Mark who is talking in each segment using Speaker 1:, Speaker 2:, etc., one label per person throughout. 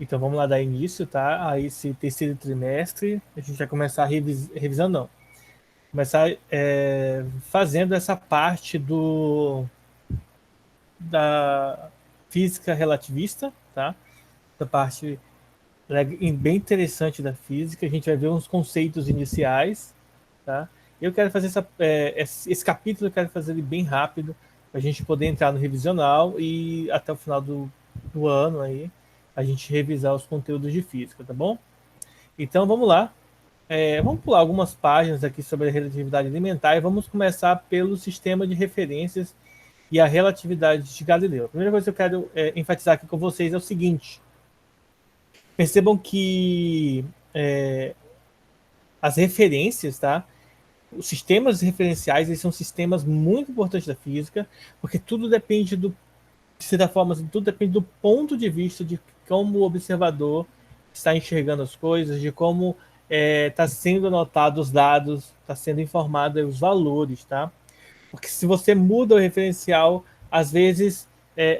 Speaker 1: Então vamos lá dar início, tá? A esse terceiro trimestre. A gente vai começar a revisão, não. Começar fazendo essa parte da física relativista, tá? Da parte bem interessante da física. A gente vai ver uns conceitos iniciais, tá? Eu quero fazer esse capítulo, eu quero fazer ele bem rápido, para a gente poder entrar no revisional e até o final do ano aí, a gente revisar os conteúdos de física, tá bom? Então vamos lá. Vamos pular algumas páginas aqui sobre a relatividade elementar e vamos começar pelo sistema de referências e a relatividade de Galileu. A primeira coisa que eu quero enfatizar aqui com vocês é o seguinte: percebam que as referências, tá? Os sistemas referenciais, eles são sistemas muito importantes da física, porque tudo depende de certa forma, tudo depende do ponto de vista de como o observador está enxergando as coisas, de como está sendo anotado os dados, está sendo informado os valores, tá? Porque se você muda o referencial, às vezes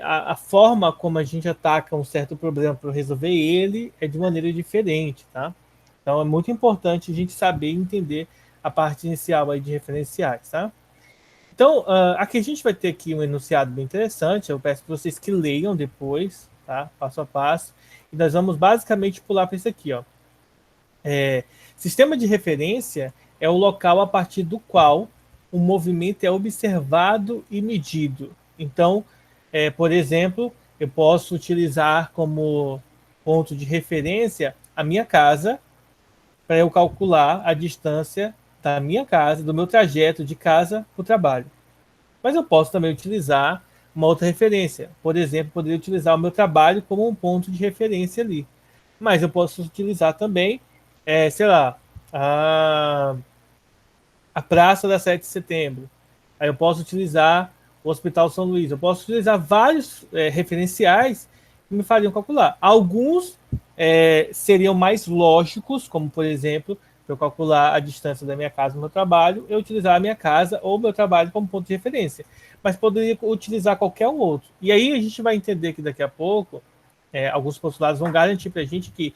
Speaker 1: a forma como a gente ataca um certo problema para resolver ele é de maneira diferente, tá? Então é muito importante a gente saber entender a parte inicial aí de referenciais, tá? Então, aqui a gente vai ter aqui um enunciado bem interessante. Eu peço para vocês que leiam depois, tá? Passo a passo. E nós vamos basicamente pular para isso aqui, ó. Sistema de referência é o local a partir do qual o movimento é observado e medido. Então, por exemplo, eu posso utilizar como ponto de referência a minha casa para eu calcular a distância da minha casa, do meu trajeto de casa para o trabalho. Mas eu posso também utilizar uma outra referência. Por exemplo, poderia utilizar o meu trabalho como um ponto de referência ali. Mas eu posso utilizar também, sei lá, a Praça da 7 de Setembro. Aí eu posso utilizar o Hospital São Luís. Eu posso utilizar vários referenciais que me fariam calcular. Alguns seriam mais lógicos, como por exemplo, para eu calcular a distância da minha casa do meu trabalho, eu utilizar a minha casa ou o meu trabalho como ponto de referência. Mas poderia utilizar qualquer um outro. E aí a gente vai entender que daqui a pouco alguns postulados vão garantir para a gente que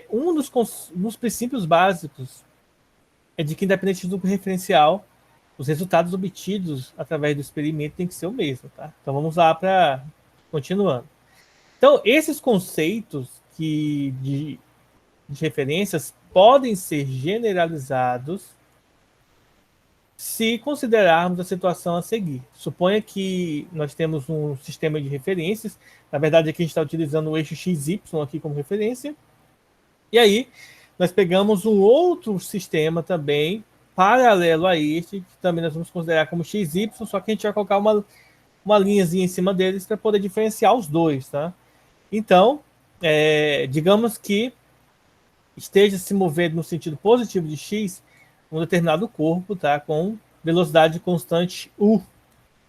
Speaker 1: um dos princípios básicos é de que, independente do referencial, os resultados obtidos através do experimento têm que ser o mesmo, tá? Então vamos lá para continuando. Então, esses conceitos de referências podem ser generalizados se considerarmos a situação a seguir. Suponha que nós temos um sistema de referências, na verdade aqui a gente está utilizando o eixo XY aqui como referência, e aí nós pegamos um outro sistema também, paralelo a este, que também nós vamos considerar como XY, só que a gente vai colocar uma linhazinha em cima deles para poder diferenciar os dois, tá? Então, digamos que esteja se movendo no sentido positivo de x um determinado corpo, tá? Com velocidade constante u,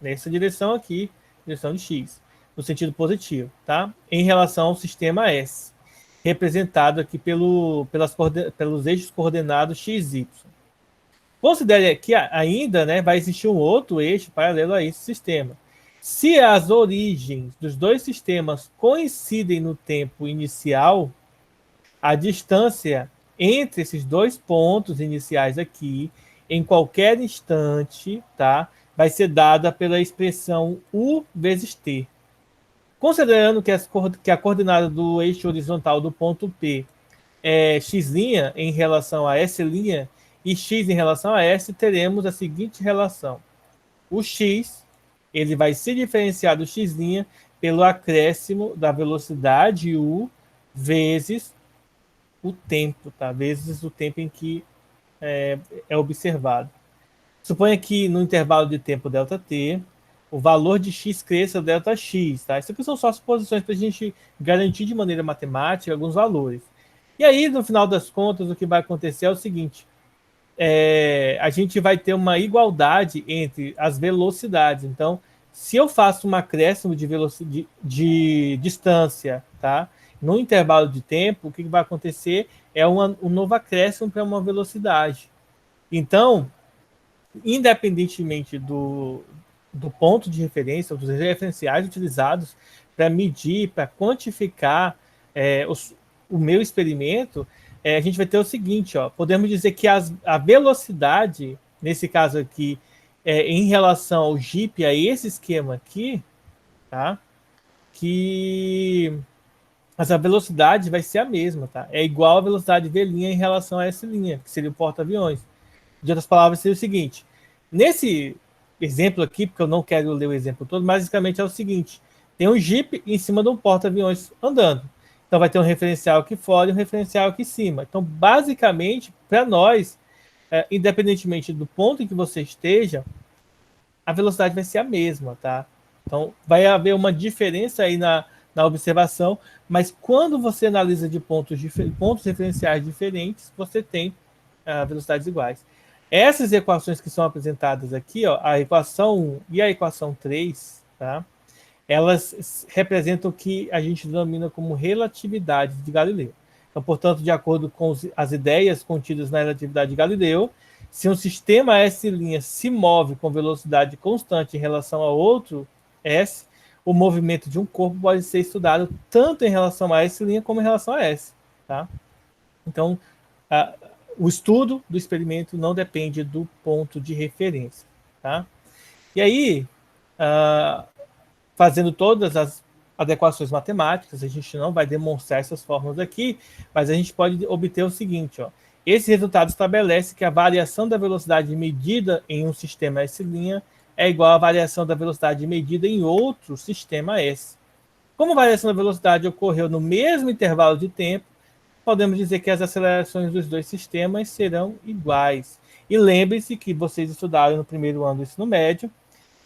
Speaker 1: nessa direção aqui, direção de x, no sentido positivo, tá? Em relação ao sistema S, representado aqui pelos eixos coordenados x, y. Considere que ainda, né, vai existir um outro eixo paralelo a esse sistema. Se as origens dos dois sistemas coincidem no tempo inicial, a distância entre esses dois pontos iniciais aqui, em qualquer instante, tá, vai ser dada pela expressão U vezes T. Considerando que a coordenada do eixo horizontal do ponto P é x' em relação a S' e x em relação a S, teremos a seguinte relação. O x ele vai se diferenciar do x' pelo acréscimo da velocidade u vezes o tempo, tá? Vezes o tempo em que é observado. Suponha que no intervalo de tempo ΔT, o valor de x cresça ΔX, tá? Isso aqui são só suposições para a gente garantir de maneira matemática alguns valores. E aí, no final das contas, o que vai acontecer é o seguinte: a gente vai ter uma igualdade entre as velocidades. Então, se eu faço um acréscimo de distância, tá? No intervalo de tempo, o que vai acontecer é um novo acréscimo para uma velocidade. Então, independentemente do ponto de referência, dos referenciais utilizados para medir, para quantificar o meu experimento, a gente vai ter o seguinte, ó, podemos dizer que a velocidade, nesse caso aqui, em relação ao Jeep, a esse esquema aqui, tá? Que a velocidade vai ser a mesma, tá? É igual a velocidade V' em relação a S', que seria o porta-aviões. De outras palavras, seria o seguinte: nesse exemplo aqui, porque eu não quero ler o exemplo todo, basicamente é o seguinte: tem um Jeep em cima de um porta-aviões andando. Então vai ter um referencial aqui fora e um referencial aqui em cima. Então, basicamente, para nós, independentemente do ponto em que você esteja, a velocidade vai ser a mesma, tá? Então, vai haver uma diferença aí na observação, mas quando você analisa de pontos referenciais diferentes, você tem velocidades iguais. Essas equações que são apresentadas aqui, ó, a equação 1 e a equação 3, tá? Elas representam o que a gente denomina como relatividade de Galileu. Então, portanto, de acordo com as ideias contidas na relatividade de Galileu, se um sistema S' se move com velocidade constante em relação a outro S, o movimento de um corpo pode ser estudado tanto em relação a S' como em relação a S. Tá? Então, o estudo do experimento não depende do ponto de referência. Tá? E aí, fazendo todas as adequações matemáticas, a gente não vai demonstrar essas fórmulas aqui, mas a gente pode obter o seguinte, ó. Esse resultado estabelece que a variação da velocidade medida em um sistema S' é igual à variação da velocidade medida em outro sistema S. Como a variação da velocidade ocorreu no mesmo intervalo de tempo, podemos dizer que as acelerações dos dois sistemas serão iguais. E lembre-se que vocês estudaram no primeiro ano do ensino médio,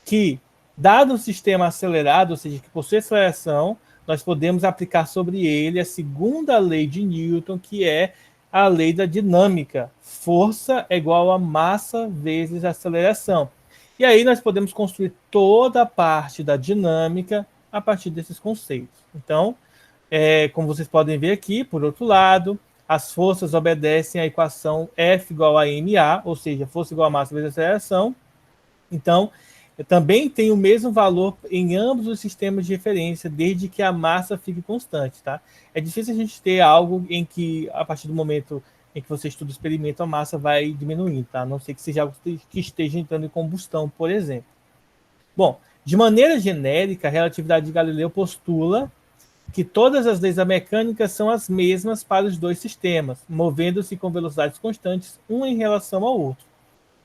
Speaker 1: que dado um sistema acelerado, ou seja, que possui aceleração, nós podemos aplicar sobre ele a segunda lei de Newton, que é a lei da dinâmica. Força é igual a massa vezes aceleração. E aí nós podemos construir toda a parte da dinâmica a partir desses conceitos. Então, como vocês podem ver aqui, por outro lado, as forças obedecem à equação F igual a ma, ou seja, força igual a massa vezes aceleração. Então, também tem o mesmo valor em ambos os sistemas de referência, desde que a massa fique constante, tá? É difícil a gente ter algo em que, a partir do momento em que você estuda o experimento, a massa vai diminuindo, tá? A não ser que seja algo que esteja entrando em combustão, por exemplo. Bom, de maneira genérica, a relatividade de Galileu postula que todas as leis da mecânica são as mesmas para os dois sistemas, movendo-se com velocidades constantes, um em relação ao outro.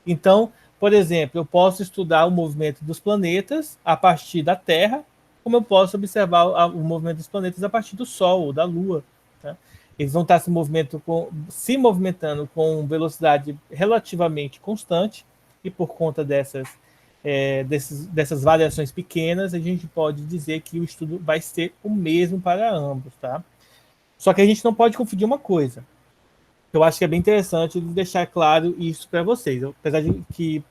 Speaker 1: Então, por exemplo, eu posso estudar o movimento dos planetas a partir da Terra, como eu posso observar o movimento dos planetas a partir do Sol ou da Lua. Tá? Eles vão estar se movimentando com velocidade relativamente constante, e por conta dessas variações pequenas, a gente pode dizer que o estudo vai ser o mesmo para ambos. Tá? Só que a gente não pode confundir uma coisa. Eu acho que é bem interessante deixar claro isso para vocês. Apesar de que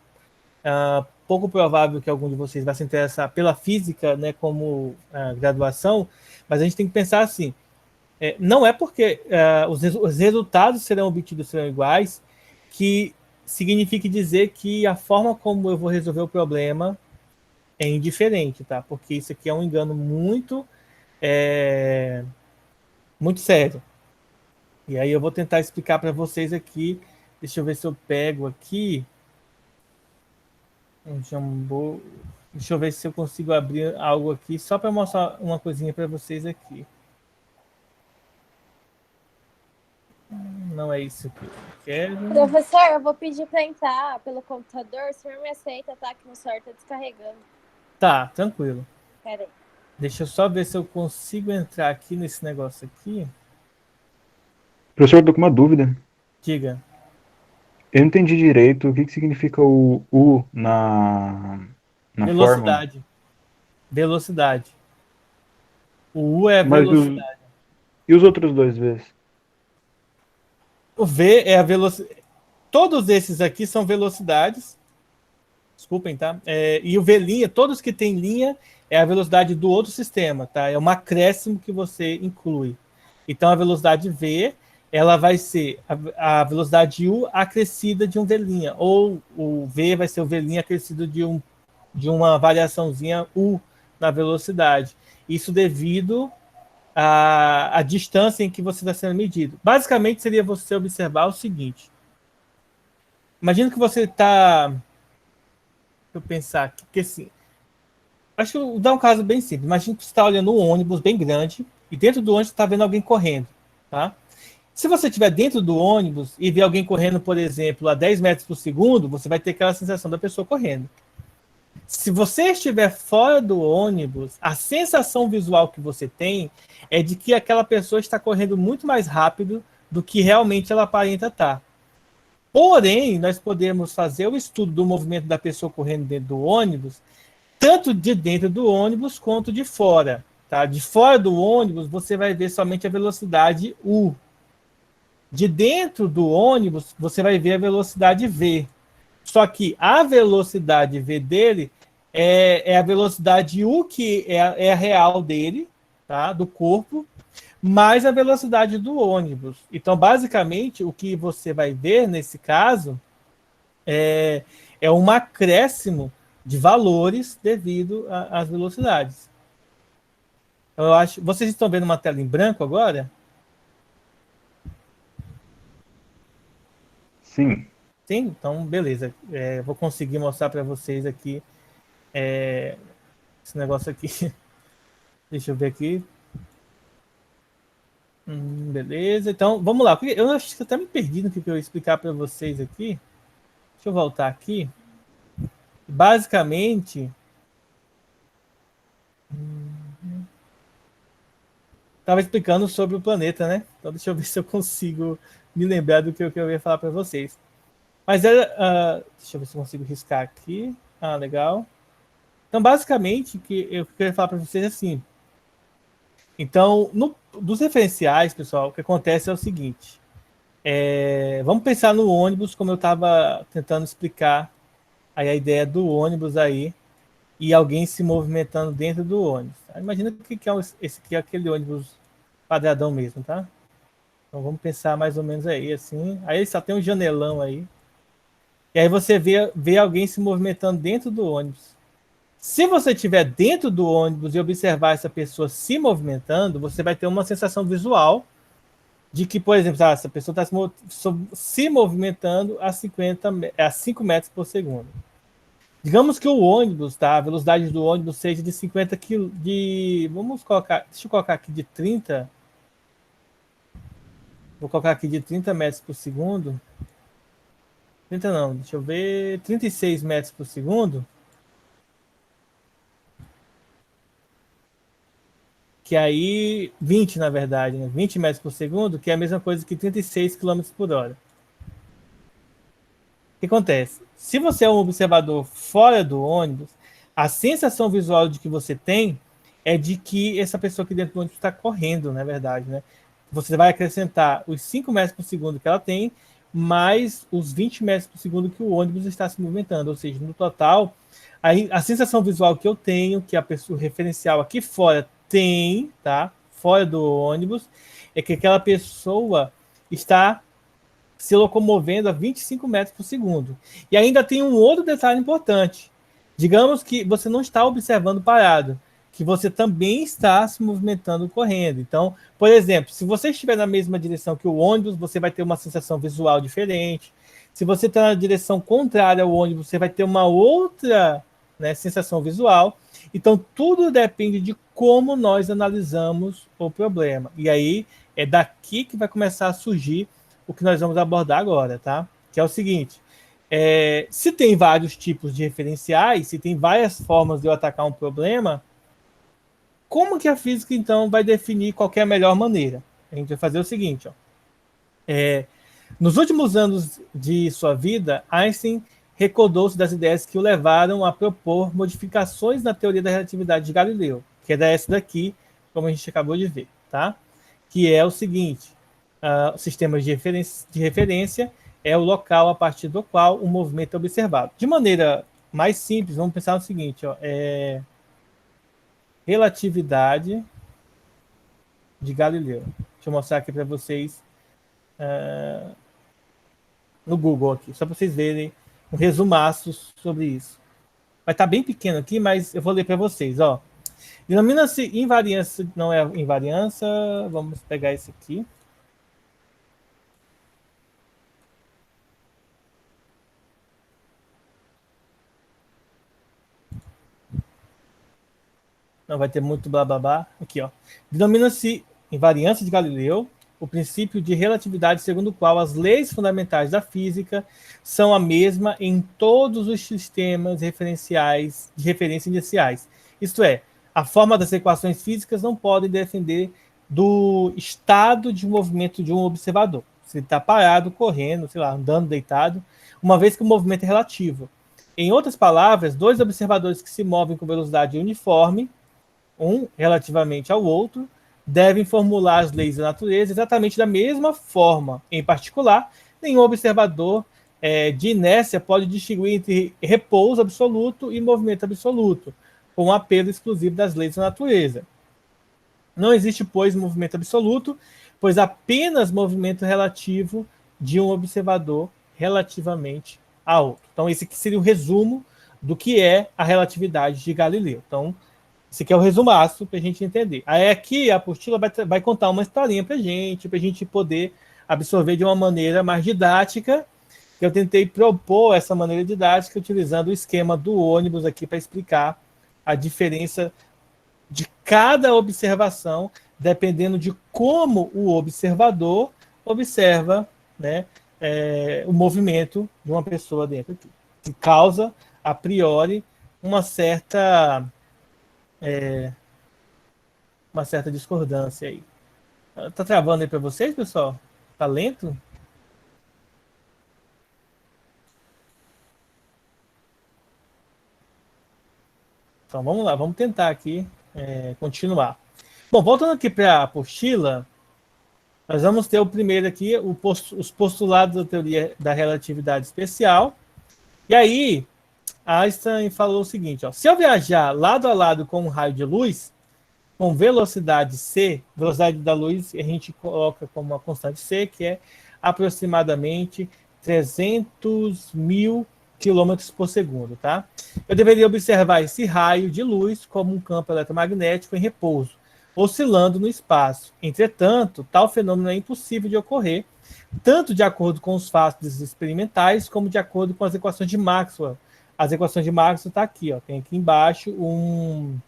Speaker 1: pouco provável que algum de vocês vai se interessar pela física, né, como graduação, mas a gente tem que pensar assim, não é porque os resultados serão obtidos serão iguais que signifique dizer que a forma como eu vou resolver o problema é indiferente, tá? Porque isso aqui é um engano muito sério. E aí eu vou tentar explicar para vocês aqui. Deixa eu ver se eu pego aqui. Deixa eu ver se eu consigo abrir algo aqui, só para mostrar uma coisinha para vocês aqui. Não é isso que eu quero.
Speaker 2: Professor, eu vou pedir para entrar pelo computador. O senhor me aceita, tá? Que o senhor está descarregando.
Speaker 1: Tá, tranquilo.
Speaker 2: Pera aí.
Speaker 1: Deixa eu só ver se eu consigo entrar aqui nesse negócio aqui.
Speaker 3: Professor, eu tô com uma dúvida.
Speaker 1: Diga.
Speaker 3: Eu não entendi direito o que significa o U na
Speaker 1: Velocidade.
Speaker 3: fórmula.
Speaker 1: Velocidade. O U é a
Speaker 3: Mas
Speaker 1: velocidade.
Speaker 3: E os outros dois Vs?
Speaker 1: O V é a velocidade. Todos esses aqui são velocidades. Desculpem, tá? E o V', todos que têm linha, é a velocidade do outro sistema, tá? É um acréscimo que você inclui. Então, a velocidade V, ela vai ser a velocidade U acrescida de um V', ou o V vai ser o V' acrescido de uma variaçãozinha U na velocidade. Isso devido a distância em que você está sendo medido. Basicamente, seria você observar o seguinte. Imagina que você está... Deixa eu pensar aqui, porque assim... Acho que eu vou dar um caso bem simples. Imagina que você está olhando um ônibus bem grande e dentro do ônibus você está vendo alguém correndo, tá? Se você estiver dentro do ônibus e ver alguém correndo, por exemplo, a 10 metros por segundo, você vai ter aquela sensação da pessoa correndo. Se você estiver fora do ônibus, a sensação visual que você tem é de que aquela pessoa está correndo muito mais rápido do que realmente ela aparenta estar. Porém, nós podemos fazer o estudo do movimento da pessoa correndo dentro do ônibus, tanto de dentro do ônibus quanto de fora. Tá? De fora do ônibus, você vai ver somente a velocidade U. De dentro do ônibus, você vai ver a velocidade V. Só que a velocidade V dele é a velocidade U, que é a real dele, tá? Do corpo, mais a velocidade do ônibus. Então, basicamente, o que você vai ver nesse caso é um acréscimo de valores devido às velocidades. Eu acho. Vocês estão vendo uma tela em branco agora?
Speaker 3: Sim.
Speaker 1: Sim? Então, beleza. Vou conseguir mostrar para vocês aqui esse negócio aqui. Deixa eu ver aqui. Beleza. Então, vamos lá. Eu acho que eu até me perdi no que eu ia explicar para vocês aqui. Deixa eu voltar aqui. Basicamente, estava explicando sobre o planeta, né? Então, deixa eu ver se eu consigo me lembrar do que eu ia falar para vocês. Mas deixa eu ver se eu consigo riscar aqui. Legal. Então, basicamente, o que eu queria falar para vocês é assim. Então, dos referenciais, pessoal, o que acontece é o seguinte. Vamos pensar no ônibus, como eu estava tentando explicar aí a ideia do ônibus aí, e alguém se movimentando dentro do ônibus. Imagina que é esse aqui é aquele ônibus quadradão mesmo, tá? Então vamos pensar mais ou menos aí, assim. Aí só tem um janelão aí. E aí você vê alguém se movimentando dentro do ônibus. Se você estiver dentro do ônibus e observar essa pessoa se movimentando, você vai ter uma sensação visual de que, por exemplo, essa pessoa está se movimentando a 5 metros por segundo. Digamos que o ônibus, tá? A velocidade do ônibus seja de 50 km. Vamos colocar. Deixa eu colocar aqui de 30. Vou colocar aqui de 30 metros por segundo. 30 não, deixa eu ver. 36 metros por segundo. Que aí, 20 na verdade, né? 20 metros por segundo, que é a mesma coisa que 36 km por hora. O que acontece? Se você é um observador fora do ônibus, a sensação visual de que você tem é de que essa pessoa aqui dentro do ônibus está correndo, na verdade, né? Você vai acrescentar os 5 metros por segundo que ela tem, mais os 20 metros por segundo que o ônibus está se movimentando. Ou seja, no total, a sensação visual que eu tenho, que a pessoa referencial aqui fora tem, tá? Fora do ônibus, é que aquela pessoa está se locomovendo a 25 metros por segundo. E ainda tem um outro detalhe importante. Digamos que você não está observando parado, que você também está se movimentando correndo. Então, por exemplo, se você estiver na mesma direção que o ônibus, você vai ter uma sensação visual diferente. Se você está na direção contrária ao ônibus, você vai ter uma outra, né, sensação visual. Então, tudo depende de como nós analisamos o problema. E aí, é daqui que vai começar a surgir o que nós vamos abordar agora, tá? Que é o seguinte, se tem vários tipos de referenciais, se tem várias formas de eu atacar um problema, como que a física, então, vai definir qual é a melhor maneira? A gente vai fazer o seguinte, ó. Nos últimos anos de sua vida, Einstein recordou-se das ideias que o levaram a propor modificações na teoria da relatividade de Galileu, que é essa daqui, como a gente acabou de ver, tá? Que é o seguinte, sistemas de referência é o local a partir do qual o movimento é observado. De maneira mais simples, vamos pensar no seguinte, ó, relatividade de Galileu. Deixa eu mostrar aqui para vocês no Google aqui, só para vocês verem um resumaço sobre isso. Vai estar bem pequeno aqui, mas eu vou ler para vocês, ó. Denomina-se invariância, não é invariância, vamos pegar esse aqui. Não vai ter muito blá blá blá. Aqui, ó. Denomina-se invariância de Galileu o princípio de relatividade segundo o qual as leis fundamentais da física são a mesma em todos os sistemas referenciais de referência iniciais. Isto é, a forma das equações físicas não pode depender do estado de movimento de um observador. Se ele está parado, correndo, sei lá, andando, deitado, uma vez que o movimento é relativo. Em outras palavras, dois observadores que se movem com velocidade uniforme, um relativamente ao outro, devem formular as leis da natureza exatamente da mesma forma. Em particular, nenhum observador de inércia pode distinguir entre repouso absoluto e movimento absoluto, com um apelo exclusivo das leis da natureza. Não existe, pois, movimento absoluto, pois apenas movimento relativo de um observador relativamente a outro. Então, esse aqui seria o resumo do que é a relatividade de Galileu. Então, esse aqui é o resumaço para a gente entender. Aí aqui a apostila vai contar uma historinha para a gente poder absorver de uma maneira mais didática. Eu tentei propor essa maneira didática utilizando o esquema do ônibus aqui para explicar a diferença de cada observação, dependendo de como o observador observa, né, o movimento de uma pessoa dentro aqui, que causa, a priori, uma certa discordância aí. Tá travando aí para vocês, pessoal? Tá lento? Então vamos lá, vamos tentar aqui continuar. Bom, voltando aqui para a apostila, nós vamos ter o primeiro aqui, os postulados da teoria da relatividade especial. E aí, Einstein falou o seguinte, ó, se eu viajar lado a lado com um raio de luz, com velocidade c, velocidade da luz, a gente coloca como uma constante c, que é aproximadamente 300.000 quilômetros por segundo, tá? Eu deveria observar esse raio de luz como um campo eletromagnético em repouso, oscilando no espaço. Entretanto, tal fenômeno é impossível de ocorrer, tanto de acordo com os fatos experimentais, como de acordo com as equações de Maxwell. As equações de Maxwell está aqui, ó, tem aqui embaixo um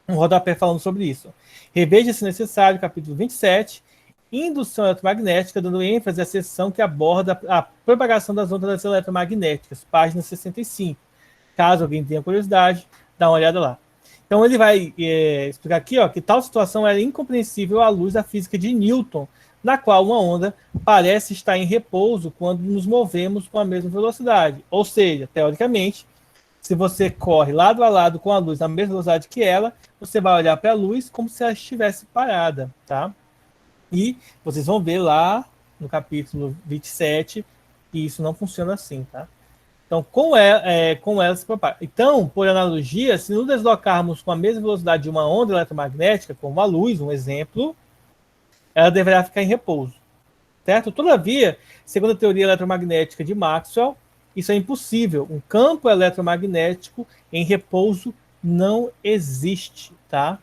Speaker 1: rodapé falando sobre isso. Reveja, se necessário, capítulo 27, Indução eletromagnética, dando ênfase à seção que aborda a propagação das ondas eletromagnéticas, página 65. Caso alguém tenha curiosidade, dá uma olhada lá. Então ele vai explicar aqui, ó, que tal situação era incompreensível à luz da física de Newton, na qual uma onda parece estar em repouso quando nos movemos com a mesma velocidade. Ou seja, teoricamente, se você corre lado a lado com a luz na mesma velocidade que ela, você vai olhar para a luz como se ela estivesse parada, tá? E vocês vão ver lá no capítulo 27 que isso não funciona assim, tá? Então, com ela se propaga. Então, por analogia, se nos deslocarmos com a mesma velocidade de uma onda eletromagnética, como a luz, um exemplo, ela deverá ficar em repouso, certo? Todavia, segundo a teoria eletromagnética de Maxwell, isso é impossível. Um campo eletromagnético em repouso não existe, tá?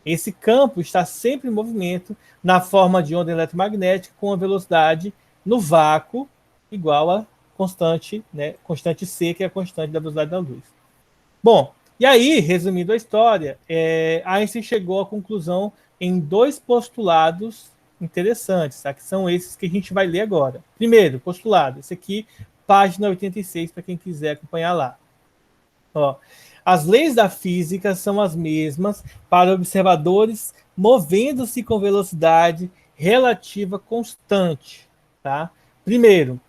Speaker 1: Esse campo está sempre em movimento na forma de onda eletromagnética com a velocidade no vácuo igual a constante, né, constante C, que é a constante da velocidade da luz. Bom, e aí, resumindo a história, Einstein chegou à conclusão em dois postulados interessantes, tá? Que são esses que a gente vai ler agora. Primeiro, postulado, esse aqui, página 86, para quem quiser acompanhar lá. Ó, as leis da física são as mesmas para observadores movendo-se com velocidade relativa constante, tá? Primeiro,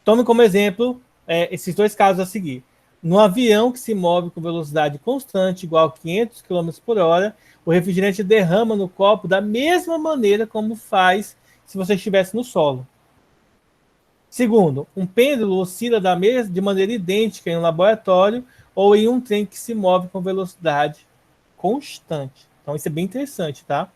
Speaker 1: tome como exemplo esses dois casos a seguir. No avião que se move com velocidade constante, igual a 500 km por hora, o refrigerante derrama no copo da mesma maneira como faz se você estivesse no solo. Segundo, um pêndulo oscila de maneira idêntica em um laboratório ou em um trem que se move com velocidade constante. Então, isso é bem interessante, tá?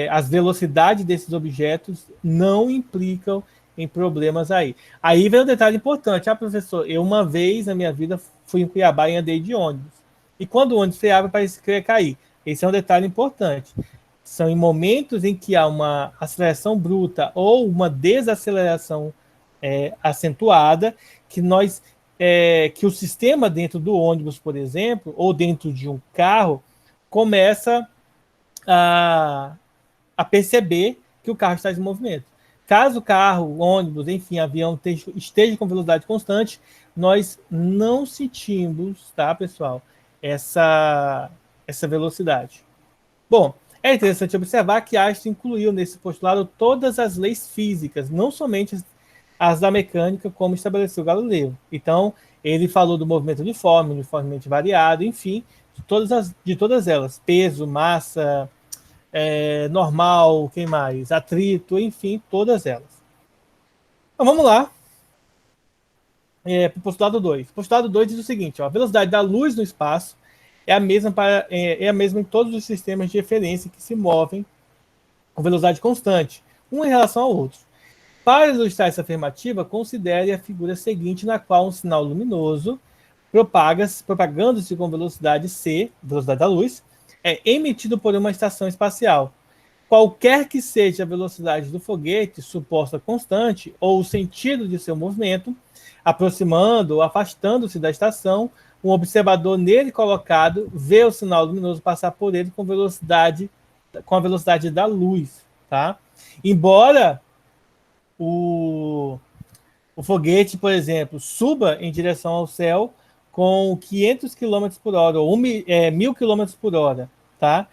Speaker 1: As velocidades desses objetos não implicam em problemas aí. Aí vem um detalhe importante. Professor, eu uma vez na minha vida fui em Cuiabá e andei de ônibus. E quando o ônibus freava, parecia que ia cair. Esse é um detalhe importante. São em momentos em que há uma aceleração bruta ou uma desaceleração acentuada que que o sistema dentro do ônibus, por exemplo, ou dentro de um carro, começa a, a perceber que o carro está em movimento. Caso o carro, ônibus, enfim, avião esteja com velocidade constante, nós não sentimos, tá, pessoal, essa velocidade. Bom, é interessante observar que Einstein incluiu nesse postulado todas as leis físicas, não somente as da mecânica, como estabeleceu Galileu. Então, ele falou do movimento uniformemente variado, enfim, de todas elas. Peso, massa, normal, quem mais? Atrito, enfim, todas elas. Então, vamos lá. Para o postulado 2. O postulado 2 diz o seguinte: ó, a velocidade da luz no espaço é a mesma em todos os sistemas de referência que se movem com velocidade constante, um em relação ao outro. Para ilustrar essa afirmativa, considere a figura seguinte, na qual um sinal luminoso, propagando-se com velocidade c, velocidade da luz, é emitido por uma estação espacial. Qualquer que seja a velocidade do foguete, suposta constante, ou o sentido de seu movimento, aproximando ou afastando-se da estação, um observador nele colocado vê o sinal luminoso passar por ele com a velocidade da luz, tá? Embora o foguete, por exemplo, suba em direção ao céu com 500 km por hora, ou 1.000 km por hora, tá?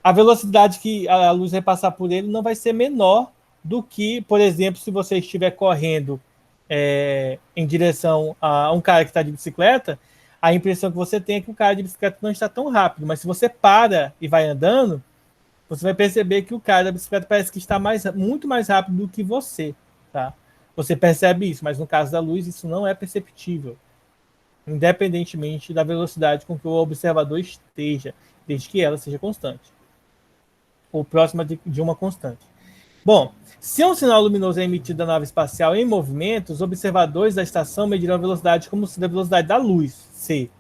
Speaker 1: A velocidade que a luz vai passar por ele não vai ser menor do que, por exemplo, se você estiver correndo em direção a um cara que está de bicicleta, a impressão que você tem é que o cara de bicicleta não está tão rápido, mas se você para e vai andando, você vai perceber que o cara da bicicleta parece que está muito mais rápido do que você, tá? Você percebe isso, mas no caso da luz isso não é perceptível, independentemente da velocidade com que o observador esteja, desde que ela seja constante, ou próxima de uma constante. Bom, se um sinal luminoso é emitido da nave espacial em movimento, os observadores da estação medirão a velocidade como sendo a velocidade da luz, c.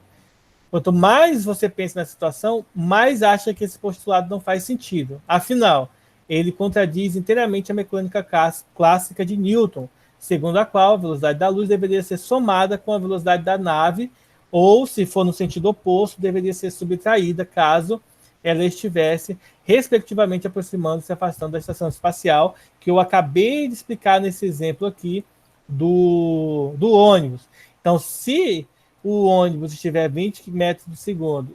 Speaker 1: Quanto mais você pensa nessa situação, mais acha que esse postulado não faz sentido. Afinal, ele contradiz inteiramente a mecânica clássica de Newton, segundo a qual a velocidade da luz deveria ser somada com a velocidade da nave, ou, se for no sentido oposto, deveria ser subtraída caso ela estivesse, respectivamente, aproximando-se e afastando da estação espacial, que eu acabei de explicar nesse exemplo aqui do ônibus. Então, se o ônibus estiver a 20 metros por segundo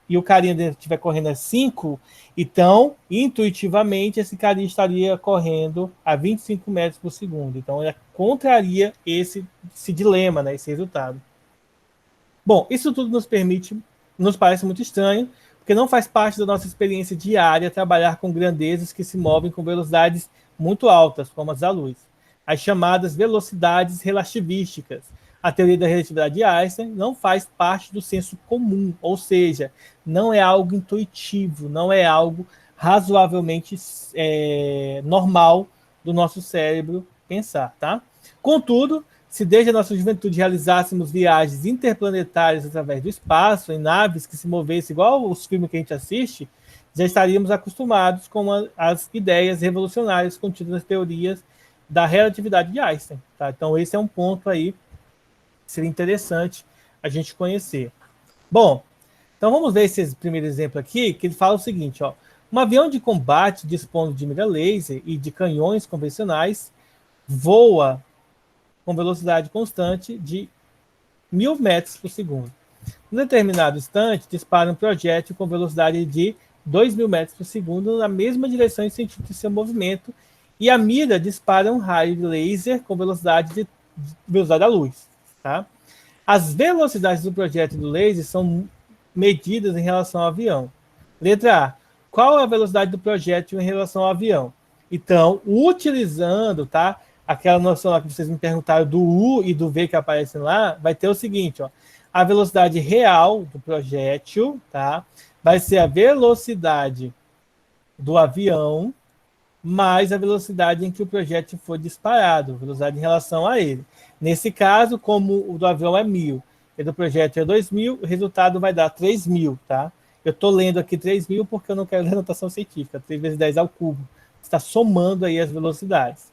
Speaker 1: e o carinha dentro estiver correndo a 5, então, intuitivamente, esse carinha estaria correndo a 25 metros por segundo. Então, ele contraria esse dilema, né, esse resultado. Bom, isso tudo nos parece muito estranho, porque não faz parte da nossa experiência diária trabalhar com grandezas que se movem com velocidades muito altas, como as da luz. As chamadas velocidades relativísticas. A teoria da relatividade de Einstein não faz parte do senso comum, ou seja, não é algo intuitivo, não é algo razoavelmente normal do nosso cérebro pensar, tá? Contudo, se desde a nossa juventude realizássemos viagens interplanetárias através do espaço, em naves que se movessem igual os filmes que a gente assiste, já estaríamos acostumados com as ideias revolucionárias contidas nas teorias da relatividade de Einstein. Tá? Então, esse é um ponto aí que seria interessante a gente conhecer. Bom, então vamos ver esse primeiro exemplo aqui, que ele fala o seguinte, ó. Um avião de combate dispondo de mira laser e de canhões convencionais voa com velocidade constante de 1.000 metros por segundo. Em determinado instante, dispara um projétil com velocidade de 2.000 metros por segundo na mesma direção e sentido de seu movimento, e a mira dispara um raio de laser com velocidade da luz. Tá? As velocidades do projétil do laser são medidas em relação ao avião. Letra A. Qual é a velocidade do projétil em relação ao avião? Então, utilizando, tá? Aquela noção lá que vocês me perguntaram do U e do V que aparecem lá, vai ter o seguinte, ó. A velocidade real do projétil, tá? Vai ser a velocidade do avião mais a velocidade em que o projétil foi disparado, velocidade em relação a ele. Nesse caso, como o do avião é 1.000, e do projeto é 2.000, o resultado vai dar 3.000, tá? Eu estou lendo aqui 3.000 porque eu não quero ler notação científica, 3 vezes 10 ao cubo. Está somando aí as velocidades.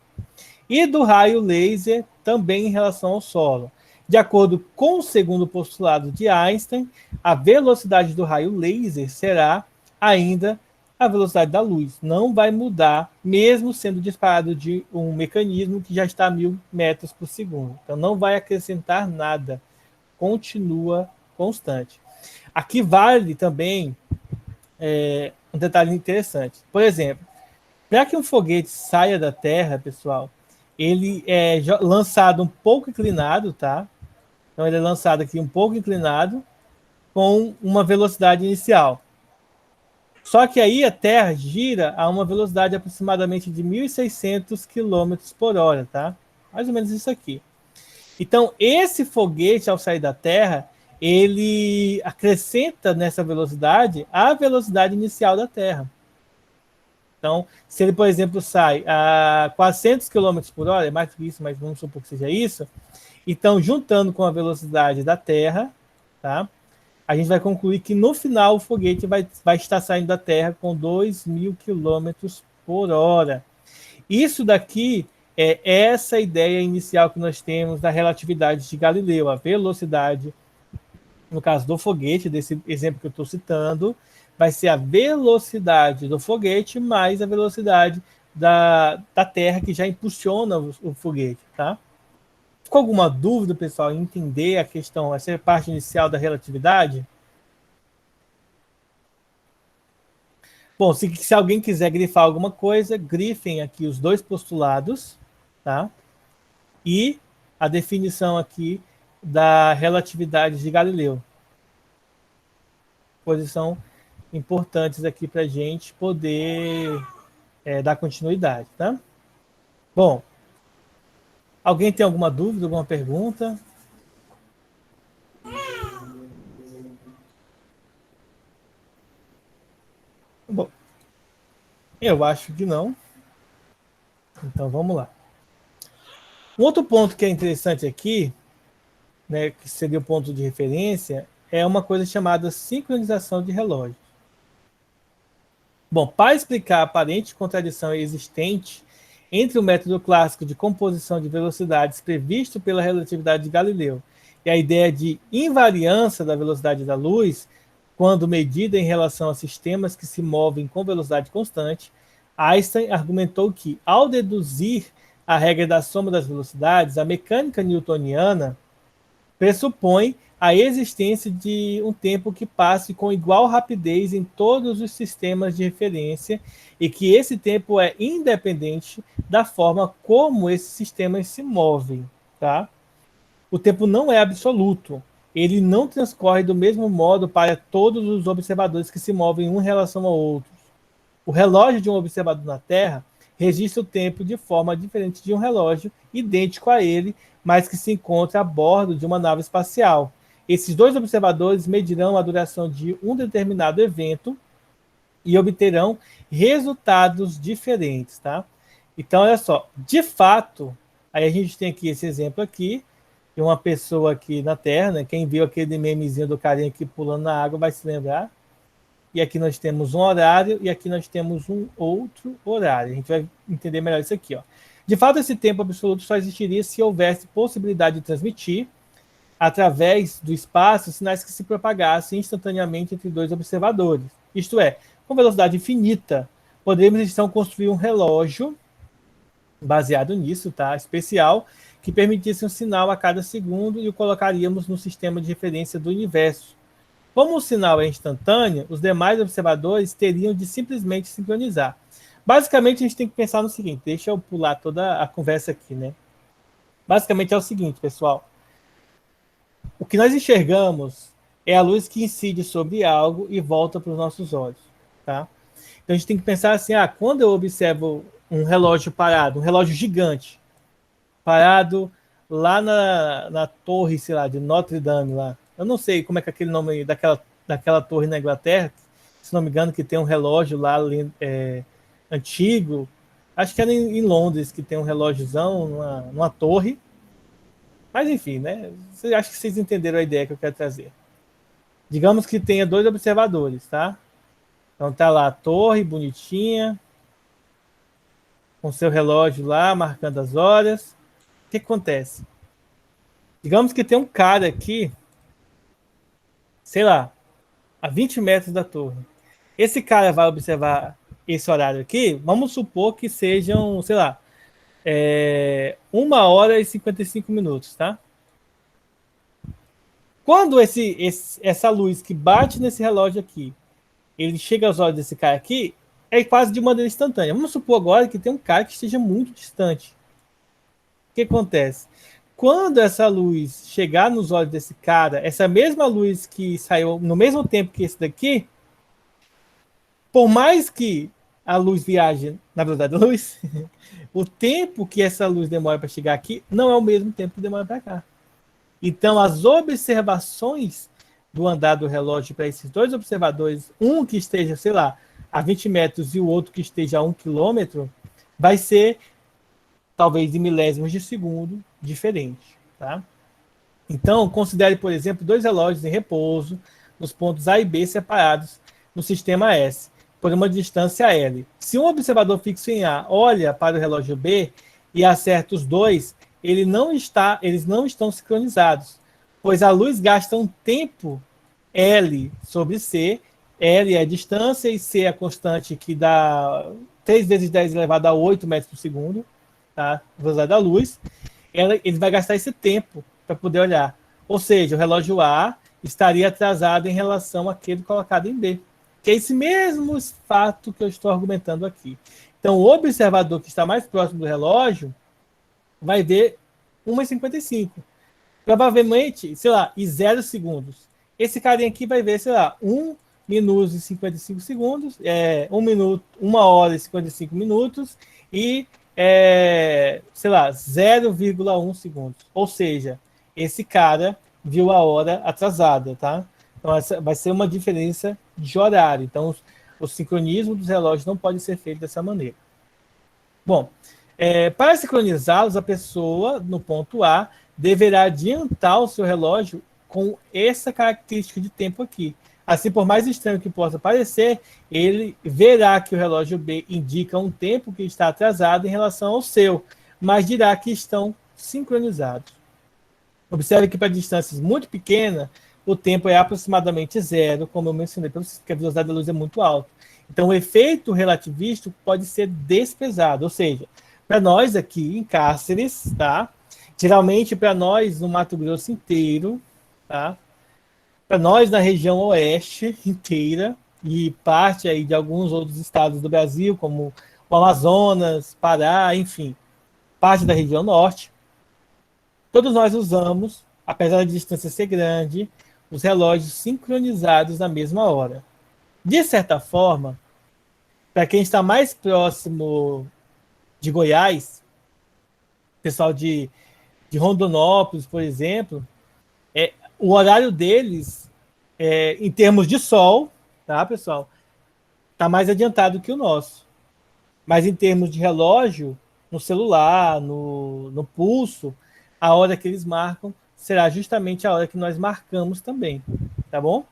Speaker 1: E do raio laser também em relação ao solo. De acordo com o segundo postulado de Einstein, a velocidade do raio laser será ainda a velocidade da luz. Não vai mudar, mesmo sendo disparado de um mecanismo que já está a 1.000 metros por segundo. Então não vai acrescentar nada. Continua constante. Aqui vale também um detalhe interessante. Por exemplo, para que um foguete saia da Terra, pessoal, ele é lançado um pouco inclinado, tá? Então ele é lançado aqui um pouco inclinado com uma velocidade inicial. Só que aí a Terra gira a uma velocidade aproximadamente de 1.600 km por hora, tá? Mais ou menos isso aqui. Então, esse foguete, ao sair da Terra, ele acrescenta nessa velocidade a velocidade inicial da Terra. Então, se ele, por exemplo, sai a 400 km por hora, é mais que isso, mas vamos supor que seja isso, então, juntando com a velocidade da Terra, tá? A gente vai concluir que no final o foguete vai estar saindo da Terra com 2.000 km por hora. Isso daqui é essa ideia inicial que nós temos da relatividade de Galileu, a velocidade, no caso do foguete, desse exemplo que eu estou citando, vai ser a velocidade do foguete mais a velocidade da Terra que já impulsiona o foguete, tá? Ficou alguma dúvida, pessoal, em entender a questão, essa parte inicial da relatividade? Bom, se alguém quiser grifar alguma coisa, grifem aqui os dois postulados, tá? E a definição aqui da relatividade de Galileu. Coisas são importantes aqui para a gente poder dar continuidade, tá? Bom, alguém tem alguma dúvida, alguma pergunta? Bom, eu acho que não. Então vamos lá. Um outro ponto que é interessante aqui, né, que seria o ponto de referência, é uma coisa chamada sincronização de relógios. Bom, para explicar a aparente contradição existente entre o método clássico de composição de velocidades previsto pela relatividade de Galileu e a ideia de invariância da velocidade da luz, quando medida em relação a sistemas que se movem com velocidade constante, Einstein argumentou que, ao deduzir a regra da soma das velocidades, a mecânica newtoniana pressupõe a existência de um tempo que passe com igual rapidez em todos os sistemas de referência e que esse tempo é independente da forma como esses sistemas se movem, tá? O tempo não é absoluto. Ele não transcorre do mesmo modo para todos os observadores que se movem um em relação ao outro. O relógio de um observador na Terra registra o tempo de forma diferente de um relógio idêntico a ele, mas que se encontra a bordo de uma nave espacial. Esses dois observadores medirão a duração de um determinado evento e obterão resultados diferentes, tá? Então, olha só, de fato, aí a gente tem aqui esse exemplo aqui, de uma pessoa aqui na Terra, né? Quem viu aquele memezinho do carinha aqui pulando na água vai se lembrar. E aqui nós temos um horário e aqui nós temos um outro horário. A gente vai entender melhor isso aqui, ó. De fato, esse tempo absoluto só existiria se houvesse possibilidade de transmitir, através do espaço, sinais que se propagassem instantaneamente entre dois observadores. Isto é, com velocidade infinita, poderíamos então construir um relógio baseado nisso, tá? Especial, que permitisse um sinal a cada segundo e o colocaríamos no sistema de referência do universo. Como o sinal é instantâneo, os demais observadores teriam de simplesmente sincronizar. Basicamente, a gente tem que pensar no seguinte, deixa eu pular toda a conversa aqui, né? Basicamente é o seguinte, pessoal. O que nós enxergamos é a luz que incide sobre algo e volta para os nossos olhos, tá? Então a gente tem que pensar assim, quando eu observo um relógio parado, um relógio gigante, parado lá na torre, sei lá, de Notre Dame lá. Eu não sei como é que é aquele nome daquela torre na Inglaterra, se não me engano, que tem um relógio lá antigo. Acho que era em Londres, que tem um relógiozão numa torre. Mas enfim, né? Acho que vocês entenderam a ideia que eu quero trazer. Digamos que tenha 2 observadores, tá? Então tá lá a torre bonitinha, com seu relógio lá, marcando as horas. O que acontece? Digamos que tem um cara aqui, sei lá, a 20 metros da torre. Esse cara vai observar esse horário aqui, vamos supor que sejam, sei lá, 1 hora e 55 minutos, tá? Quando essa luz que bate nesse relógio aqui, ele chega aos olhos desse cara aqui, é quase de maneira instantânea. Vamos supor agora que tem um cara que esteja muito distante. O que acontece? Quando essa luz chegar nos olhos desse cara, essa mesma luz que saiu no mesmo tempo que esse daqui, por mais que a luz viaje na velocidade da luz, o tempo que essa luz demora para chegar aqui não é o mesmo tempo que demora para cá. Então, as observações do andar do relógio para esses 2 observadores, um que esteja, sei lá, a 20 metros e o outro que esteja a 1 quilômetro, vai ser talvez em milésimos de segundo diferente, tá? Então, considere, por exemplo, 2 relógios em repouso nos pontos A e B separados no sistema S, por uma distância L. Se um observador fixo em A olha para o relógio B e acerta os 2, eles não estão sincronizados, pois a luz gasta um tempo L sobre C. L é a distância e C é a constante que dá 3 vezes 10 elevado a 8 metros por segundo, tá? Velocidade da luz. Ele vai gastar esse tempo para poder olhar. Ou seja, o relógio A estaria atrasado em relação àquele colocado em B. Que é esse mesmo fato que eu estou argumentando aqui. Então, o observador que está mais próximo do relógio vai ver 1h55. Provavelmente, sei lá, e 0 segundos. Esse carinha aqui vai ver, sei lá, 1 minuto e 55 segundos, 1 minuto, 1 hora e 55 minutos e, sei lá, 0,1 segundos. Ou seja, esse cara viu a hora atrasada, tá? Então, essa vai ser uma diferença de horário. Então, o sincronismo dos relógios não pode ser feito dessa maneira. Bom, para sincronizá-los, a pessoa, no ponto A, deverá adiantar o seu relógio com essa característica de tempo aqui. Assim, por mais estranho que possa parecer, ele verá que o relógio B indica um tempo que está atrasado em relação ao seu, mas dirá que estão sincronizados. Observe que para distâncias muito pequenas, o tempo é aproximadamente 0, como eu mencionei para vocês, porque a velocidade da luz é muito alta. Então, o efeito relativístico pode ser desprezado, ou seja, para nós aqui em Cáceres, tá? Geralmente para nós no Mato Grosso inteiro, tá? Para nós na região oeste inteira e parte aí de alguns outros estados do Brasil, como o Amazonas, Pará, enfim, parte da região norte, todos nós usamos, apesar da distância ser grande, os relógios sincronizados na mesma hora. De certa forma, para quem está mais próximo de Goiás, pessoal de Rondonópolis, por exemplo, o horário deles, em termos de sol, tá, pessoal, está mais adiantado que o nosso. Mas em termos de relógio, no celular, no pulso, a hora que eles marcam será justamente a hora que nós marcamos também, tá bom?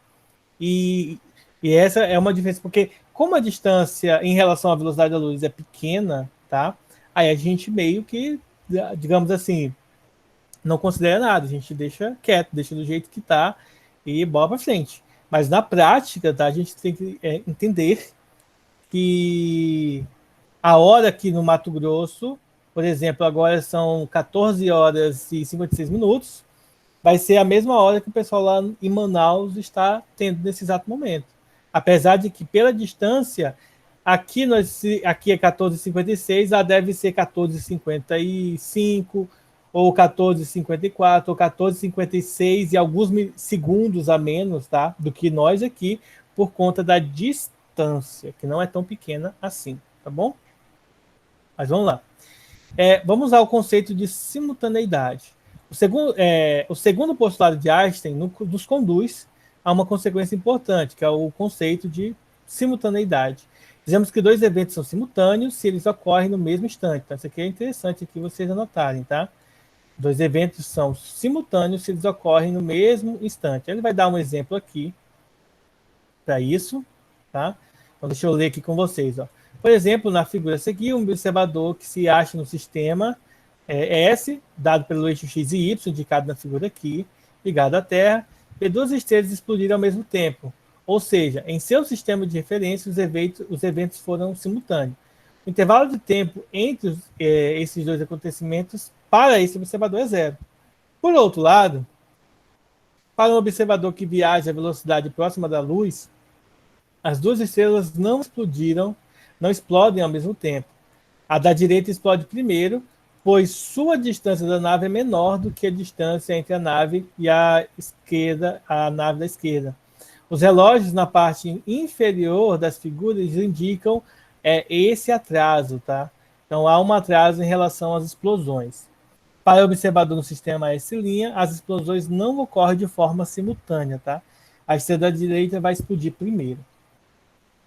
Speaker 1: E essa é uma diferença, porque como a distância em relação à velocidade da luz é pequena, tá? Aí a gente meio que, digamos assim, não considera nada, a gente deixa quieto, deixa do jeito que tá e bola para frente. Mas na prática, tá? A gente tem que entender que a hora aqui no Mato Grosso, por exemplo, agora são 14 horas e 56 minutos, vai ser a mesma hora que o pessoal lá em Manaus está tendo nesse exato momento. Apesar de que, pela distância, aqui é 14h56, lá deve ser 14h55, ou 14h54, ou 14h56, e alguns segundos a menos, tá? Do que nós aqui, por conta da distância, que não é tão pequena assim, tá bom? Mas vamos lá. Vamos ao conceito de simultaneidade. O segundo postulado de Einstein nos conduz a uma consequência importante, que é o conceito de simultaneidade. Dizemos que 2 eventos são simultâneos se eles ocorrem no mesmo instante. Então, isso aqui é interessante aqui vocês anotarem, tá? Dois eventos são simultâneos se eles ocorrem no mesmo instante. Ele vai dar um exemplo aqui para isso, tá? Então, deixa eu ler aqui com vocês. Ó. Por exemplo, na figura a seguir, um observador que se acha no sistema S, dado pelo eixo X e Y, indicado na figura aqui, ligado à Terra, vê duas estrelas explodirem ao mesmo tempo. Ou seja, em seu sistema de referência, os eventos foram simultâneos. O intervalo de tempo entre esses dois acontecimentos para esse observador é zero. Por outro lado, para um observador que viaja a velocidade próxima da luz, as duas estrelas não explodem ao mesmo tempo. A da direita explode primeiro, pois sua distância da nave é menor do que a distância entre a nave e a nave da esquerda. Os relógios na parte inferior das figuras indicam esse atraso, tá? Então há um atraso em relação às explosões. Para o observador no sistema S', as explosões não ocorrem de forma simultânea, tá? A estrela da direita vai explodir primeiro.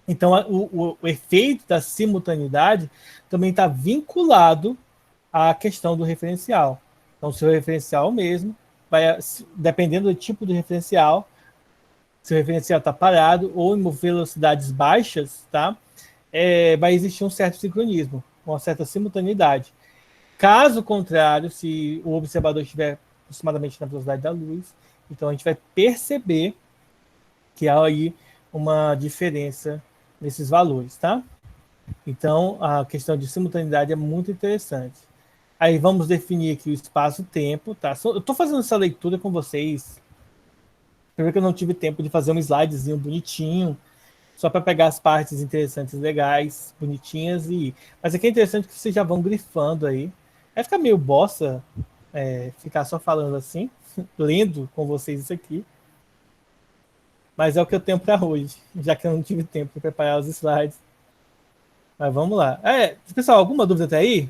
Speaker 1: Então, o efeito da simultaneidade também está vinculado à questão do referencial. Então, se o referencial mesmo, dependendo do tipo de referencial, se o referencial está parado ou em velocidades baixas, tá? Vai existir um certo sincronismo, uma certa simultaneidade. Caso contrário, se o observador estiver aproximadamente na velocidade da luz, então a gente vai perceber que há aí uma diferença nesses valores, tá? Então, a questão de simultaneidade é muito interessante. Aí vamos definir aqui o espaço-tempo, tá? Eu estou fazendo essa leitura com vocês, primeiro que eu não tive tempo de fazer um slidezinho bonitinho, só para pegar as partes interessantes, legais, bonitinhas, mas aqui é interessante que vocês já vão grifando aí. Vai ficar meio bossa ficar só falando assim, lendo com vocês isso aqui. Mas é o que eu tenho para hoje, já que eu não tive tempo para preparar os slides. Mas vamos lá. Pessoal, alguma dúvida até aí?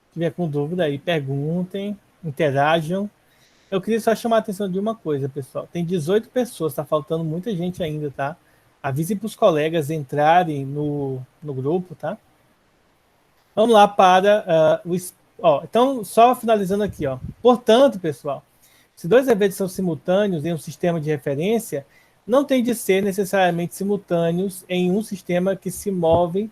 Speaker 1: Se tiver com dúvida aí, perguntem, interajam. Eu queria só chamar a atenção de uma coisa, pessoal. Tem 18 pessoas, tá faltando muita gente ainda, tá? Avise para os colegas entrarem no grupo, tá? Vamos lá para então, só finalizando aqui, ó. Portanto, pessoal, se dois eventos são simultâneos em um sistema de referência, não tem de ser necessariamente simultâneos em um sistema que se movem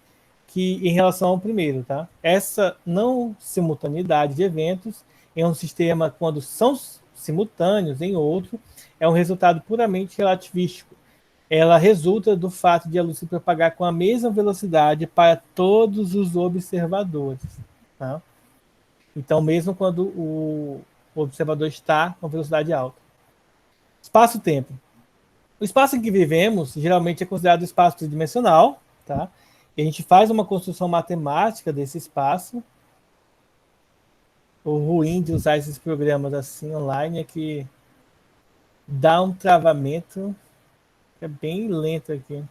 Speaker 1: em relação ao primeiro, tá? Essa não simultaneidade de eventos em um sistema, quando são simultâneos em outro, é um resultado puramente relativístico. Ela resulta do fato de a luz se propagar com a mesma velocidade para todos os observadores. Tá? Então, mesmo quando o observador está com velocidade alta. Espaço-tempo. O espaço em que vivemos geralmente é considerado espaço tridimensional, tá? E a gente faz uma construção matemática desse espaço. O ruim de usar esses programas assim online é que dá um travamento. É bem lento aqui.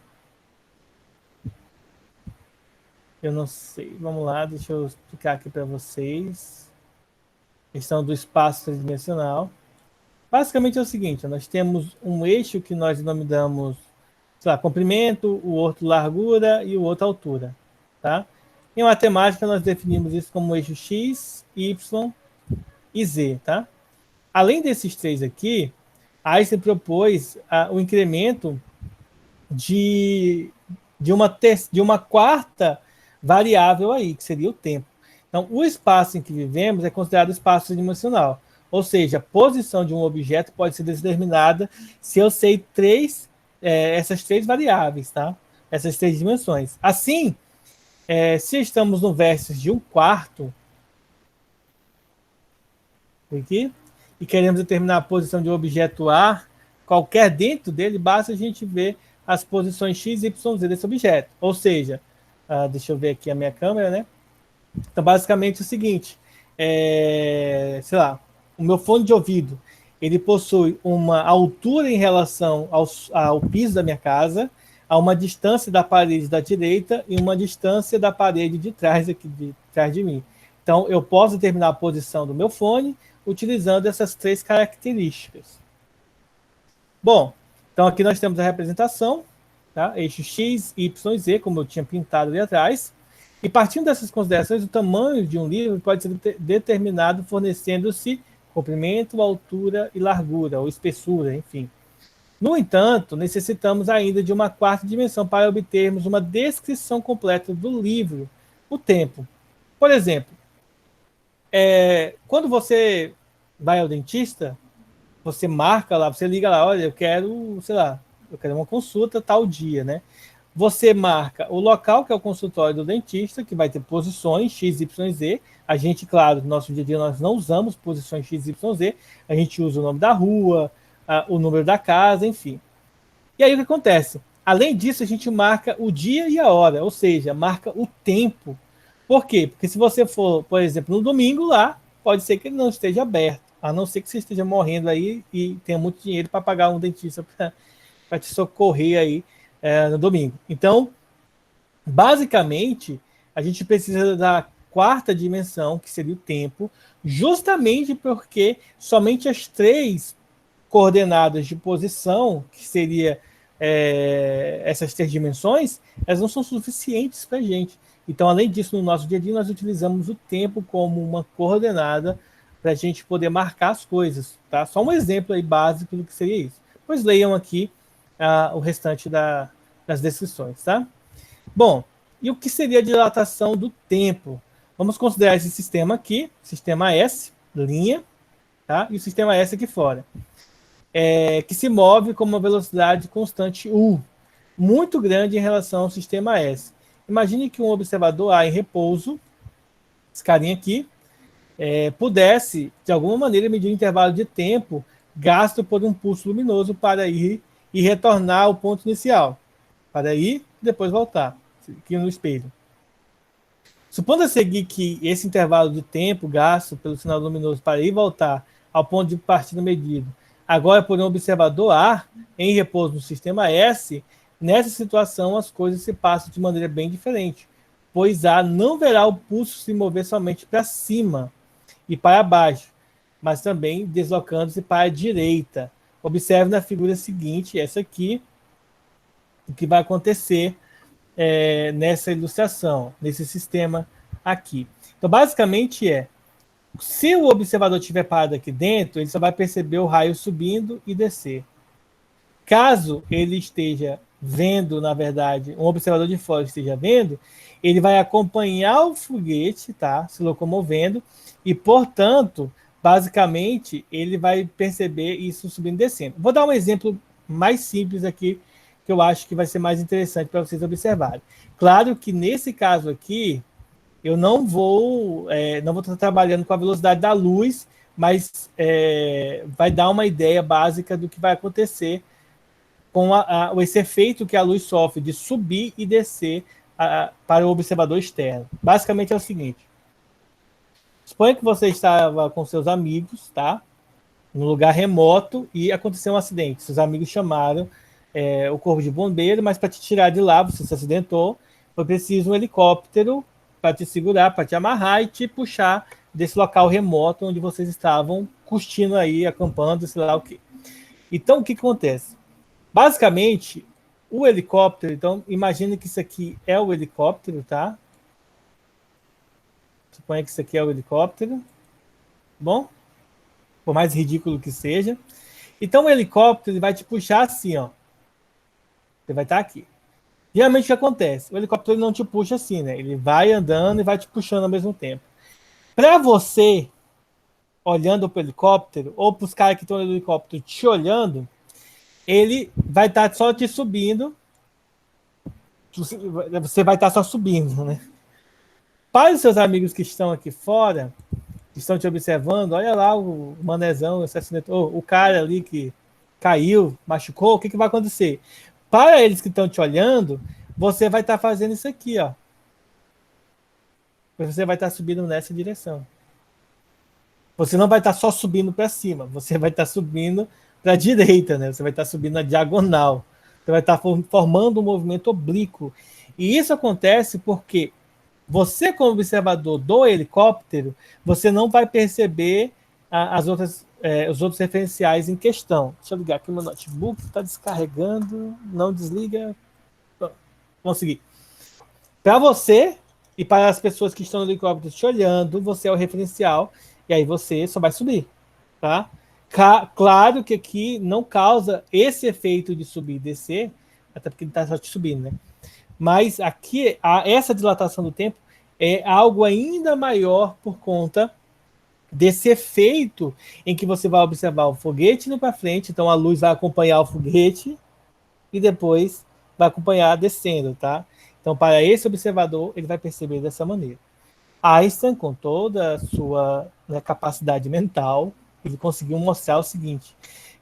Speaker 1: Eu não sei. Vamos lá, deixa eu explicar aqui para vocês. Questão do espaço tridimensional. Basicamente é o seguinte, nós temos um eixo que nós denominamos, sei lá, comprimento, o outro largura e o outro altura, tá? Em matemática nós definimos isso como eixo X, Y e Z, tá? Além desses três aqui, Einstein propôs o incremento de uma quarta variável aí, que seria o tempo. Então, o espaço em que vivemos é considerado espaço tridimensional. Ou seja, a posição de um objeto pode ser determinada se eu sei essas três variáveis, tá? Essas três dimensões. Assim, se estamos no vértice de um quarto, aqui, e queremos determinar a posição de um objeto A, qualquer dentro dele, basta a gente ver as posições X, Y, Z desse objeto. Ou seja, deixa eu ver aqui a minha câmera, né? Então, basicamente é o seguinte, sei lá, o meu fone de ouvido, ele possui uma altura em relação ao piso da minha casa, a uma distância da parede da direita e uma distância da parede de trás de mim. Então, eu posso determinar a posição do meu fone utilizando essas três características. Bom, então aqui nós temos a representação, tá? Eixo X, Y, Z, como eu tinha pintado ali atrás. E partindo dessas considerações, o tamanho de um livro pode ser determinado fornecendo-se comprimento, altura e largura, ou espessura, enfim. No entanto, necessitamos ainda de uma quarta dimensão para obtermos uma descrição completa do livro, o tempo. Por exemplo, quando você vai ao dentista, você marca lá, você liga lá, olha, eu quero, sei lá, eu quero uma consulta tal dia, né? Você marca o local, que é o consultório do dentista, que vai ter posições X, Y, Z. A gente, claro, no nosso dia a dia nós não usamos posições X, Y, Z. A gente usa o nome da rua, o número da casa, enfim. E aí o que acontece? Além disso, a gente marca o dia e a hora, ou seja, marca o tempo. Por quê? Porque se você for, por exemplo, no domingo lá, pode ser que ele não esteja aberto, a não ser que você esteja morrendo aí e tenha muito dinheiro para pagar um dentista para te socorrer aí no domingo. Então, basicamente, a gente precisa da quarta dimensão, que seria o tempo, justamente porque somente as 3 coordenadas de posição, que seria essas 3 dimensões, elas não são suficientes para a gente. Então, além disso, no nosso dia a dia, nós utilizamos o tempo como uma coordenada para a gente poder marcar as coisas. Tá? Só um exemplo aí básico do que seria isso. Pois leiam aqui o restante das descrições. Tá? Bom, e o que seria a dilatação do tempo? Vamos considerar esse sistema aqui, sistema S, linha, tá? E o sistema S aqui fora. Que se move com uma velocidade constante U, muito grande em relação ao sistema S. Imagine que um observador A em repouso, esse carinha aqui, pudesse, de alguma maneira, medir o intervalo de tempo gasto por um pulso luminoso para ir e retornar ao ponto inicial. Para ir e depois voltar, aqui no espelho. Supondo a seguir que esse intervalo de tempo gasto pelo sinal luminoso para ir e voltar ao ponto de partida medido, agora por um observador A, em repouso no sistema S, nessa situação as coisas se passam de maneira bem diferente, pois A não verá o pulso se mover somente para cima e para baixo, mas também deslocando-se para a direita. Observe na figura seguinte, essa aqui, o que vai acontecer nessa ilustração, nesse sistema aqui. Então, basicamente se o observador estiver parado aqui dentro, ele só vai perceber o raio subindo e descer. Caso ele esteja vendo, na verdade, um observador de fora esteja vendo, ele vai acompanhar o foguete, tá, se locomovendo, e, portanto, basicamente, ele vai perceber isso subindo e descendo. Vou dar um exemplo mais simples aqui, que eu acho que vai ser mais interessante para vocês observarem. Claro que nesse caso aqui, eu não vou estar trabalhando com a velocidade da luz, mas vai dar uma ideia básica do que vai acontecer com esse efeito que a luz sofre de subir e descer para o observador externo. Basicamente é o seguinte: suponha que você estava com seus amigos, tá? Num lugar remoto e aconteceu um acidente. Seus amigos chamaram o corpo de bombeiro, mas para te tirar de lá, você se acidentou, foi preciso um helicóptero para te segurar, para te amarrar e te puxar desse local remoto onde vocês estavam curtindo aí, acampando, sei lá o quê. Então, o que acontece? Basicamente, o helicóptero, então, imagine que isso aqui é o helicóptero, tá? Suponha que isso aqui é o helicóptero. Bom? Por mais ridículo que seja. Então, o helicóptero ele vai te puxar assim, ó. Você vai estar aqui. Geralmente o que acontece? O helicóptero ele não te puxa assim, né? Ele vai andando e vai te puxando ao mesmo tempo. Para você, olhando para o helicóptero, ou para os caras que estão no helicóptero te olhando, ele vai estar só te subindo. Você vai estar só subindo, né? Para os seus amigos que estão aqui fora, que estão te observando, olha lá o manezão, o cara ali que caiu, machucou, o que vai acontecer? Para eles que estão te olhando, você vai estar fazendo isso aqui, ó. Você vai estar subindo nessa direção. Você não vai estar só subindo para cima, você vai estar subindo para a direita, né? Você vai estar subindo na diagonal. Você vai estar formando um movimento oblíquo. E isso acontece porque você, como observador do helicóptero, você não vai perceber as outras os outros referenciais em questão. Deixa eu ligar aqui meu notebook, está descarregando, não desliga. Consegui. Para você e para as pessoas que estão no helicóptero te olhando, você é o referencial e aí você só vai subir, tá? Claro que aqui não causa esse efeito de subir e descer, até porque ele está só te subindo, né? Mas aqui, essa dilatação do tempo é algo ainda maior por conta desse efeito em que você vai observar o foguete indo para frente, então a luz vai acompanhar o foguete e depois vai acompanhar descendo, tá? Então, para esse observador, ele vai perceber dessa maneira. Einstein, com toda a sua, né, capacidade mental, ele conseguiu mostrar o seguinte,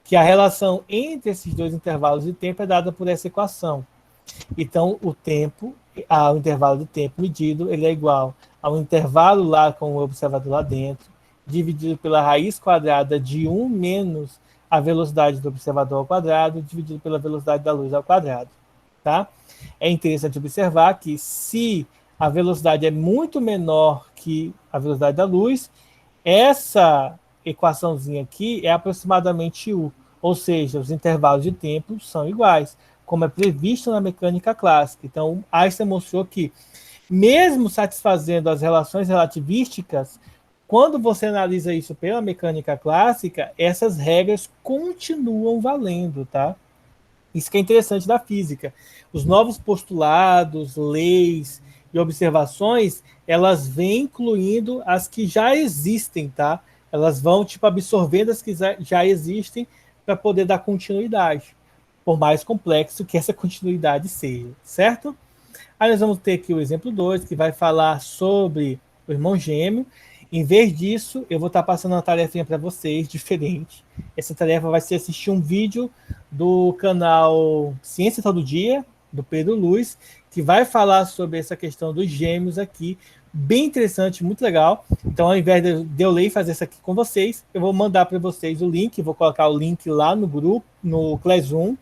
Speaker 1: que a relação entre esses dois intervalos de tempo é dada por essa equação. Então, o tempo, o intervalo de tempo medido, ele é igual ao intervalo lá com o observador lá dentro, dividido pela raiz quadrada de 1 menos a velocidade do observador ao quadrado, dividido pela velocidade da luz ao quadrado. Tá? É interessante observar que se a velocidade é muito menor que a velocidade da luz, essa equaçãozinha aqui é aproximadamente U, ou seja, os intervalos de tempo são iguais, como é previsto na mecânica clássica. Então, Einstein mostrou que, mesmo satisfazendo as relações relativísticas, quando você analisa isso pela mecânica clássica, essas regras continuam valendo, tá? Isso que é interessante da física. Os novos postulados, leis e observações, elas vêm incluindo as que já existem, tá? Elas vão, tipo, absorvendo as que já existem para poder dar continuidade, por mais complexo que essa continuidade seja, certo? Aí nós vamos ter aqui o exemplo 2, que vai falar sobre o irmão gêmeo. Em vez disso, eu vou estar passando uma tarefinha para vocês, diferente. Essa tarefa vai ser assistir um vídeo do canal Ciência Todo Dia, do Pedro Luz, que vai falar sobre essa questão dos gêmeos aqui. Bem interessante, muito legal. Então, ao invés de eu ler e fazer isso aqui com vocês, eu vou mandar para vocês o link, vou colocar o link lá no grupo, no Classroom.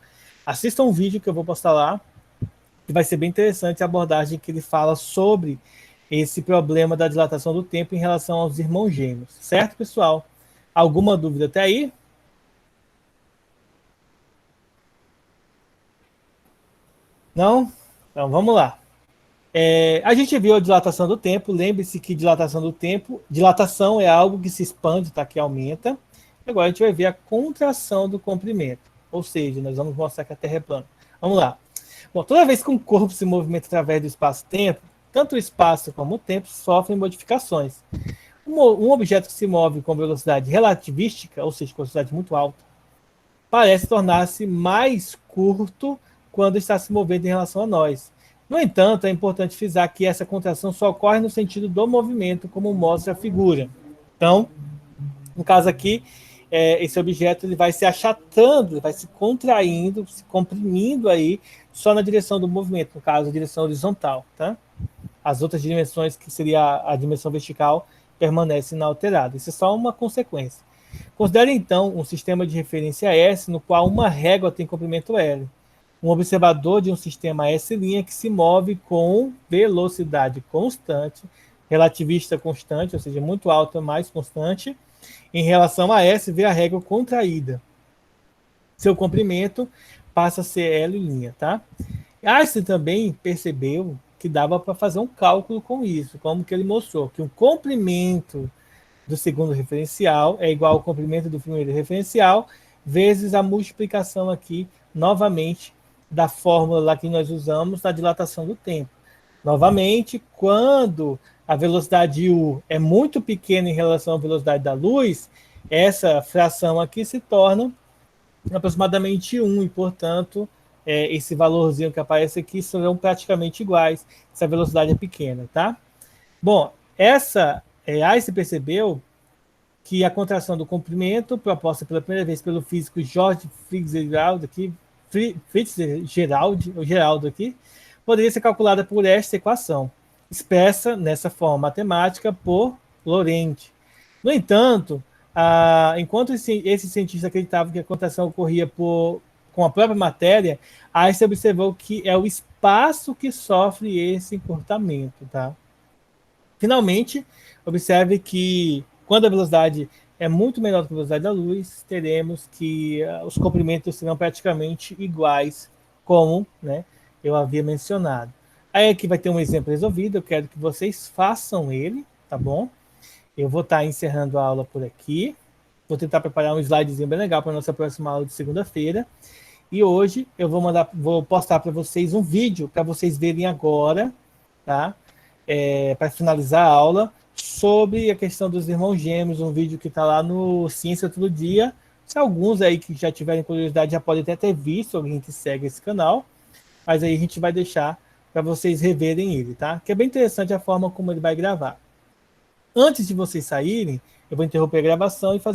Speaker 1: Assistam um vídeo que eu vou postar lá, que vai ser bem interessante a abordagem que ele fala sobre esse problema da dilatação do tempo em relação aos irmãos gêmeos. Certo, pessoal? Alguma dúvida até aí? Não? Então, vamos lá. A gente viu a dilatação do tempo. Lembre-se que dilatação é algo que se expande, tá? Que aumenta. Agora a gente vai ver a contração do comprimento. Ou seja, nós vamos mostrar que a Terra é plana. Vamos lá. Bom, toda vez que um corpo se movimenta através do espaço-tempo, tanto o espaço como o tempo sofrem modificações. Um objeto que se move com velocidade relativística, ou seja, com velocidade muito alta, parece tornar-se mais curto quando está se movendo em relação a nós. No entanto, é importante frisar que essa contração só ocorre no sentido do movimento, como mostra a figura. Então, no caso aqui, esse objeto ele vai se achatando, vai se contraindo, se comprimindo aí, só na direção do movimento, no caso, a direção horizontal, tá? As outras dimensões, que seria a dimensão vertical, permanecem inalteradas. Isso é só uma consequência. Considere, então, um sistema de referência S, no qual uma régua tem comprimento L. Um observador de um sistema S' que se move com velocidade constante, relativista constante, ou seja, muito alta, mais constante. Em relação a S, vê a régua contraída. Seu comprimento passa a ser L', tá? Einstein também percebeu que dava para fazer um cálculo com isso, como que ele mostrou, que o comprimento do segundo referencial é igual ao comprimento do primeiro referencial, vezes a multiplicação aqui, novamente, da fórmula lá que nós usamos na dilatação do tempo. Novamente, quando a velocidade U é muito pequena em relação à velocidade da luz, essa fração aqui se torna aproximadamente 1, e, portanto, esse valorzinho que aparece aqui serão praticamente iguais se a velocidade é pequena, tá? Bom, Einstein percebeu que a contração do comprimento, proposta pela primeira vez pelo físico George Fitzgerald aqui, poderia ser calculada por esta equação, expressa nessa forma matemática por Lorentz. No entanto, enquanto esse cientista acreditava que a contração ocorria com a própria matéria, Einstein observou que é o espaço que sofre esse encurtamento, tá? Finalmente, observe que quando a velocidade é muito menor do que a velocidade da luz, teremos que os comprimentos serão praticamente iguais, como, né, eu havia mencionado. Aí aqui vai ter um exemplo resolvido, eu quero que vocês façam ele, tá bom? Eu vou estar encerrando a aula por aqui. Vou tentar preparar um slidezinho bem legal para a nossa próxima aula de segunda-feira. E hoje eu vou postar para vocês um vídeo para vocês verem agora, tá? Para finalizar a aula, sobre a questão dos irmãos gêmeos, um vídeo que está lá no Ciência Todo Dia. Se alguns aí que já tiverem curiosidade já podem até ter visto, alguém que segue esse canal, mas aí a gente vai deixar para vocês reverem ele, tá? Que é bem interessante a forma como ele vai gravar. Antes de vocês saírem, eu vou interromper a gravação e fazer